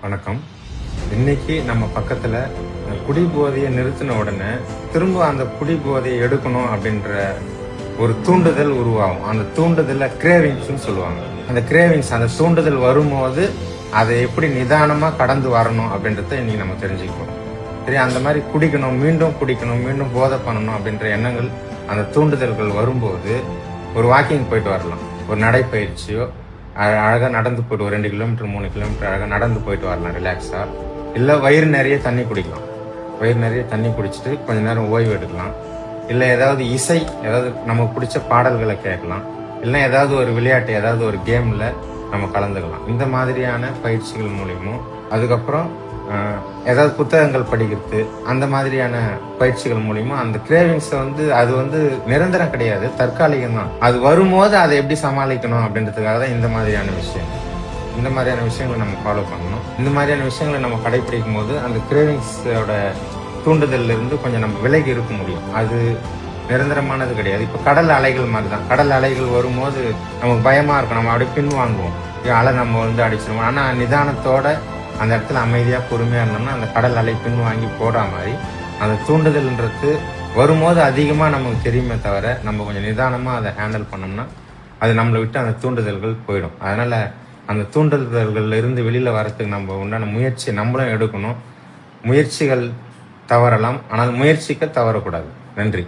வணக்கம். இன்னைக்கு நம்ம பக்கத்துல குடி போதையை நிறுத்தின உடனே திரும்ப அந்த குடி போதையை எடுக்கணும் அப்படின்ற ஒரு தூண்டுதல் உருவாகும். அந்த தூண்டுதல கிரேவிங்ஸ் சொல்லுவாங்க. அந்த கிரேவிங்ஸ், அந்த தூண்டுதல் வரும்போது அதை எப்படி நிதானமா கடந்து வரணும் அப்படின்றத இன்னைக்கு நம்ம தெரிஞ்சுக்கணும். சரி, அந்த மாதிரி குடிக்கணும், மீண்டும் போதை பண்ணணும் அப்படின்ற எண்ணங்கள், அந்த தூண்டுதல்கள் வரும்போது ஒரு வாக்கிங் போயிட்டு வரலாம், ஒரு நடைப்பயிற்சியோ, அழகா நடந்து போயிட்டு ஒரு 2 கிலோமீட்டர் 3 கிலோமீட்டர் அழகா நடந்து போயிட்டு வரலாம் ரிலாக்ஸா. இல்ல வயிறு நிறைய தண்ணி குடிக்கலாம். வயிறு நிறைய தண்ணி குடிச்சிட்டு கொஞ்ச நேரம் ஓய்வு எடுக்கலாம். இல்ல ஏதாவது இசை, ஏதாவது நமக்கு பிடிச்ச பாடல்களை கேட்கலாம். இல்ல ஏதாவது ஒரு விளையாட்டு, ஏதாவது ஒரு கேம்ல நம்ம கலந்துக்கலாம். இந்த மாதிரியான பயிற்சிகள் மூலியமும், அதுக்கப்புறம் ஏதாவது புத்தகங்கள் படிக்கிறது, அந்த மாதிரியான பயிற்சிகள் மூலியமா அந்த கிரேவிங்ஸை அது நிரந்தரம் கிடையாது, தற்காலிகம் தான். அது வரும்போது அதை எப்படி சமாளிக்கணும் அப்படின்றதுக்காக தான் இந்த மாதிரியான விஷயங்களை நம்ம ஃபாலோ பண்ணணும். இந்த மாதிரியான விஷயங்களை நம்ம கடைபிடிக்கும் போது அந்த கிரேவிங்ஸோட தூண்டுதல்ல இருந்து கொஞ்சம் நம்ம விலகி இருக்க முடியும். அது நிரந்தரமானது கிடையாது. இப்ப கடல் அலைகள் மாதிரி தான். கடல் அலைகள் வரும்போது நமக்கு பயமா இருக்கும், நம்ம அப்படியே பின்வாங்குவோம், அலை நம்ம அடிச்சிருவோம். ஆனா நிதானத்தோட அந்த இடத்துல அமைதியா பொறுமையா இருந்தோம்னா அந்த கடல் அலை பின்வாங்கி போடா மாதிரி அந்த தூண்டுதல்ன்றது வரும்போது அதிகமா நமக்கு தெரியுமே தவிர, நம்ம கொஞ்சம் நிதானமா அதை ஹேண்டில் பண்ணோம்னா அது நம்மளை விட்டு அந்த தூண்டுதல்கள் போயிடும். அதனால அந்த தூண்டுதல்கள்ல இருந்து வெளியில வரத்துக்கு நம்ம உண்டான முயற்சி நம்மளும் எடுக்கணும். முயற்சிகள் தவறலாம், ஆனால் முயற்சிக்க தவறக்கூடாது. நன்றி.